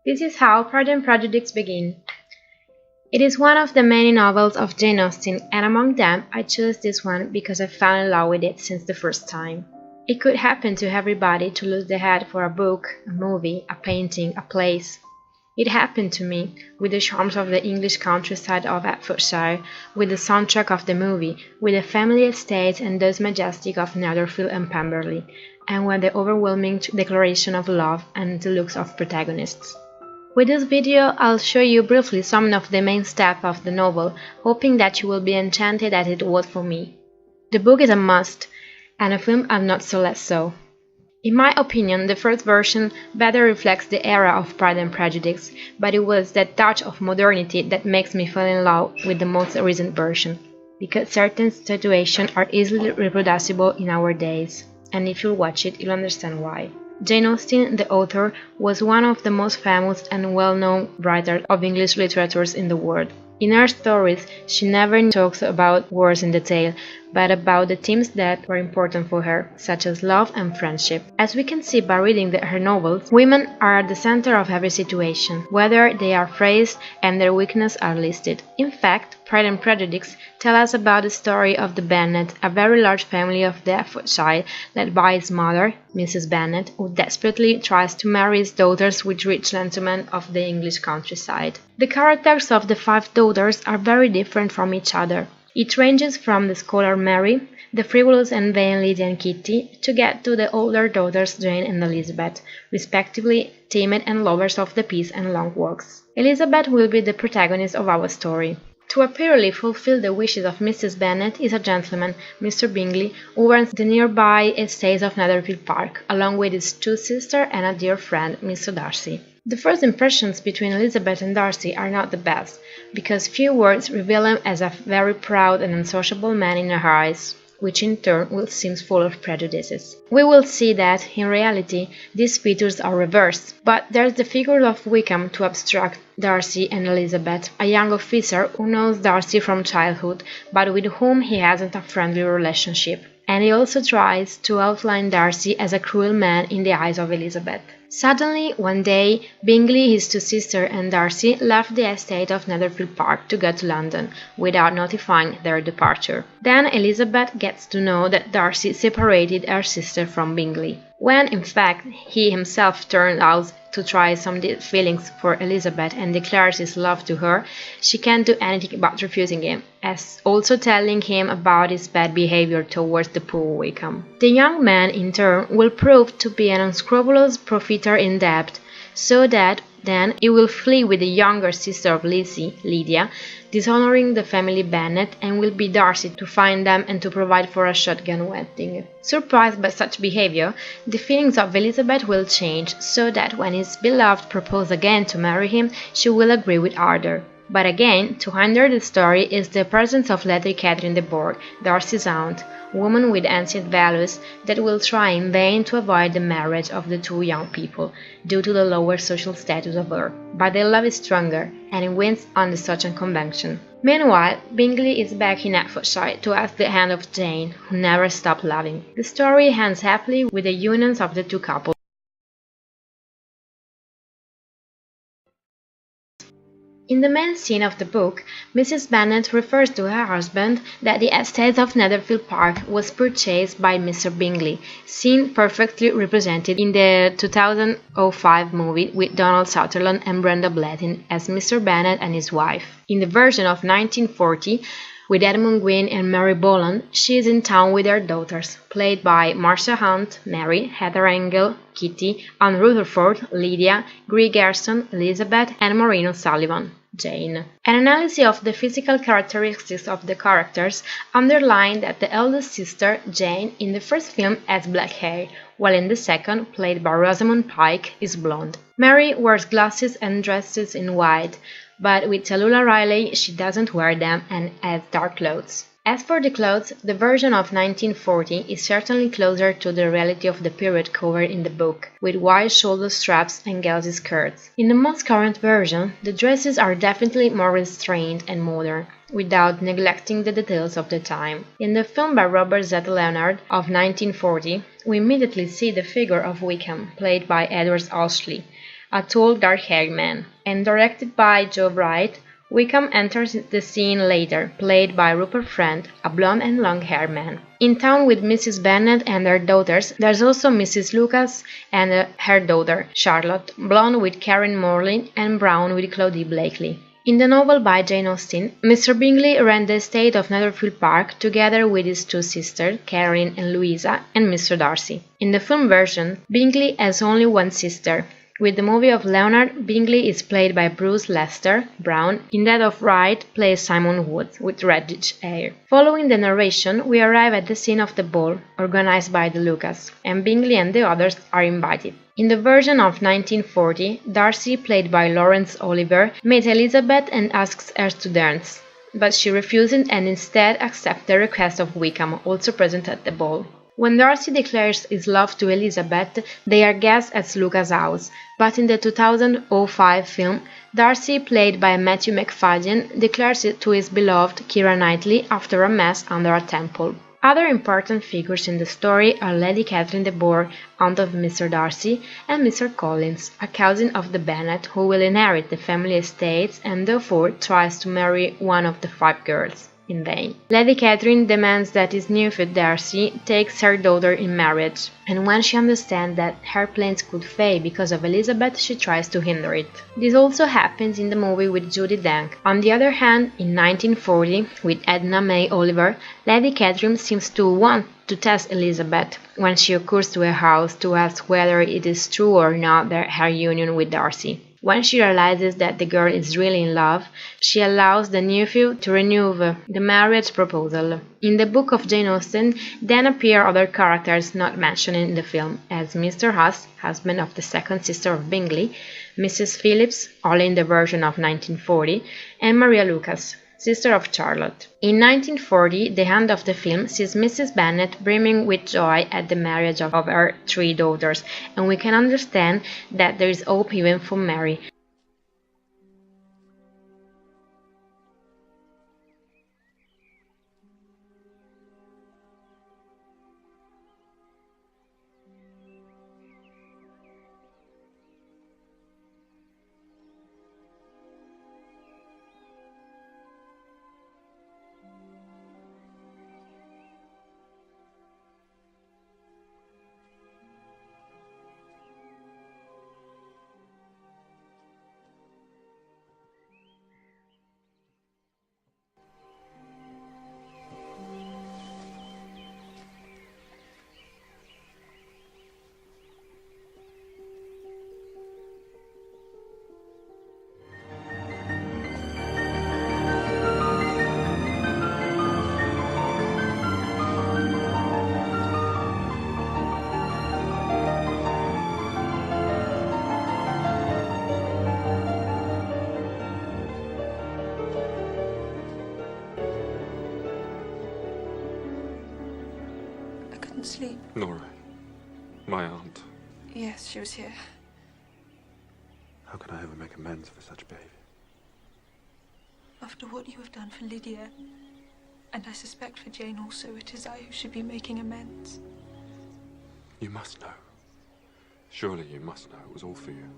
This is how Pride and Prejudice begin. It is one of the many novels of Jane Austen, and among them I chose this one because I fell in love with it since the first time. It could happen to everybody to lose their head for a book, a movie, a painting, a place. It happened to me, with the charms of the English countryside of Hertfordshire, with the soundtrack of the movie, with the family estates and those majestic of Netherfield and Pemberley, and with the overwhelming declaration of love and the looks of protagonists. With this video, I'll show you briefly some of the main steps of the novel, hoping that you will be enchanted as it was for me. The book is a must, and a film are not so less so. In my opinion, the first version better reflects the era of Pride and Prejudice, but it was that touch of modernity that makes me fall in love with the most recent version, because certain situations are easily reproducible in our days, and if you watch it, you'll understand why. Jane Austen, the author, was one of the most famous and well-known writers of English literature in the world. In her stories, she never talks about wars in detail, but about the themes that were important for her, such as love and friendship. As we can see by reading her novels, women are at the center of every situation, whether they are phrased and their weaknesses are listed. In fact, Pride and Prejudice tell us about the story of the Bennet, a very large family of Hertfordshire, led by his mother, Mrs. Bennet, who desperately tries to marry his daughters with rich gentlemen of the English countryside. The characters of the 5 daughters are very different from each other. It ranges from the scholar Mary, the frivolous and vain Lydia and Kitty, to get to the older daughters Jane and Elizabeth, respectively timid and lovers of the peace and long walks. Elizabeth will be the protagonist of our story. To apparently fulfill the wishes of Mrs. Bennet is a gentleman, Mr. Bingley, who runs the nearby estates of Netherfield Park, along with his 2 sisters and a dear friend, Mr. Darcy. The first impressions between Elizabeth and Darcy are not the best, because few words reveal him as a very proud and unsociable man in her eyes, which in turn will seem full of prejudices. We will see that, in reality, these features are reversed, but there's the figure of Wickham to abstract Darcy and Elizabeth, a young officer who knows Darcy from childhood, but with whom he hasn't a friendly relationship. And he also tries to outline Darcy as a cruel man in the eyes of Elizabeth. Suddenly, one day, Bingley, his 2 sisters and Darcy left the estate of Netherfield Park to go to London, without notifying their departure. Then Elizabeth gets to know that Darcy separated her sister from Bingley, when in fact he himself turned out to try some deep feelings for Elizabeth and declares his love to her. She can't do anything but refusing him, as also telling him about his bad behavior towards the poor Wickham. The young man, in turn, will prove to be an unscrupulous profiteer in debt, so that then he will flee with the younger sister of Lizzie, Lydia, dishonoring the family Bennet, and will be Darcy to find them and to provide for a shotgun wedding. Surprised by such behavior, the feelings of Elizabeth will change, so that when his beloved proposes again to marry him, she will agree with ardor. But again, to hinder the story is the presence of Lady Catherine de Bourgh, Darcy's aunt, woman with ancient values, that will try in vain to avoid the marriage of the 2 young people, due to the lower social status of her. But their love is stronger, and it wins on the social convention. Meanwhile, Bingley is back in Hertfordshire to ask the hand of Jane, who never stopped loving. The story ends happily with the unions of the 2 couples. In the main scene of the book, Mrs. Bennet refers to her husband that the estate of Netherfield Park was purchased by Mr. Bingley, seen perfectly represented in the 2005 movie with Donald Sutherland and Brenda Blettin as Mr. Bennet and his wife. In the version of 1940, with Edmund Gwynne and Mary Boland, she is in town with her daughters, played by Marcia Hunt, Mary, Heather Engel, Kitty, Anne Rutherford, Lydia, Greig Gerson, Elizabeth, and Maureen O'Sullivan, Jane. An analysis of the physical characteristics of the characters underlined that the eldest sister, Jane, in the first film has black hair, while in the second, played by Rosamund Pike, is blonde. Mary wears glasses and dresses in white, but with Tallulah Riley she doesn't wear them and has dark clothes. As for the clothes, the version of 1940 is certainly closer to the reality of the period covered in the book, with wide shoulder straps and gauzy skirts. In the most current version, the dresses are definitely more restrained and modern, without neglecting the details of the time. In the film by Robert Z. Leonard of 1940, we immediately see the figure of Wickham, played by Edward Ashley, a tall dark-haired man, and directed by Joe Wright. Wickham enters the scene later, played by Rupert Friend, a blonde and long-haired man. In town with Mrs. Bennet and her daughters, there's also Mrs. Lucas and her daughter, Charlotte, blonde with Karen Morley and brown with Claudia Blakely. In the novel by Jane Austen, Mr. Bingley ran the estate of Netherfield Park together with his two sisters, Caroline and Louisa, and Mr. Darcy. In the film version, Bingley has only one sister. With the movie of Leonard, Bingley is played by Bruce Lester Brown, in that of Wright plays Simon Wood, with reddish hair. Following the narration, we arrive at the scene of the ball, organized by the Lucas, and Bingley and the others are invited. In the version of 1940, Darcy, played by Laurence Olivier, meets Elizabeth and asks her to dance, but she refuses and instead accepts the request of Wickham, also present at the ball. When Darcy declares his love to Elizabeth, they are guests at Lucas' house, but in the 2005 film, Darcy, played by Matthew Macfadyen, declares it to his beloved Keira Knightley after a mass under a temple. Other important figures in the story are Lady Catherine de Bourgh, aunt of Mr. Darcy, and Mr. Collins, a cousin of the Bennet who will inherit the family estates and therefore tries to marry one of the 5 girls. In vain. Lady Catherine demands that his nephew Darcy takes her daughter in marriage, and when she understands that her plans could fail because of Elizabeth, she tries to hinder it. This also happens in the movie with Judi Dench. On the other hand, in 1940, with Edna May Oliver, Lady Catherine seems to want to test Elizabeth when she occurs to her house to ask whether it is true or not that her union with Darcy. When she realizes that the girl is really in love, she allows the nephew to renew the marriage proposal. In the book of Jane Austen, then appear other characters not mentioned in the film, as Mr. Huss, husband of the second sister of Bingley, Mrs. Phillips, only in the version of 1940, and Maria Lucas, sister of Charlotte. In 1940, the end of the film sees Mrs. Bennet brimming with joy at the marriage of her 3 daughters, and we can understand that there is hope even for Mary. Sleep. Laura, my aunt. Yes, she was here. How can I ever make amends for such behavior? After what you have done for Lydia, and I suspect for Jane also, it is I who should be making amends. You must know. Surely you must know it was all for you.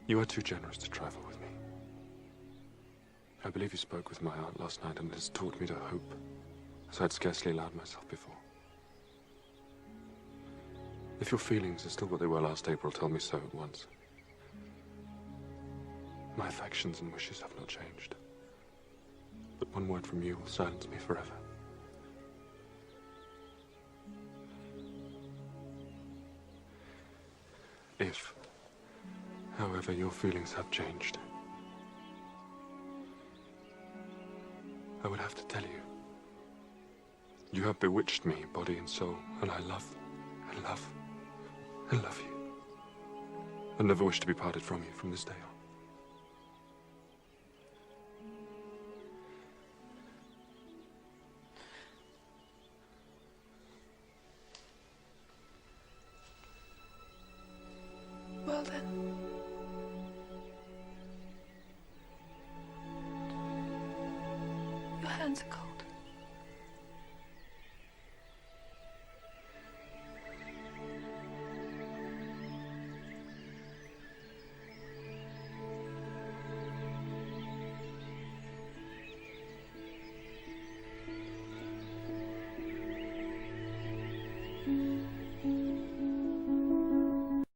You are too generous to trifle with me. I believe you spoke with my aunt last night, and it has taught me to hope, as I'd scarcely allowed myself before. If your feelings are still what they were last April, tell me so at once. My affections and wishes have not changed, but one word from you will silence me forever. If, however, your feelings have changed, I would have to tell you. You have bewitched me, body and soul, and I love, and love, and love you. I never wish to be parted from you from this day on. Well then. Your hands are cold.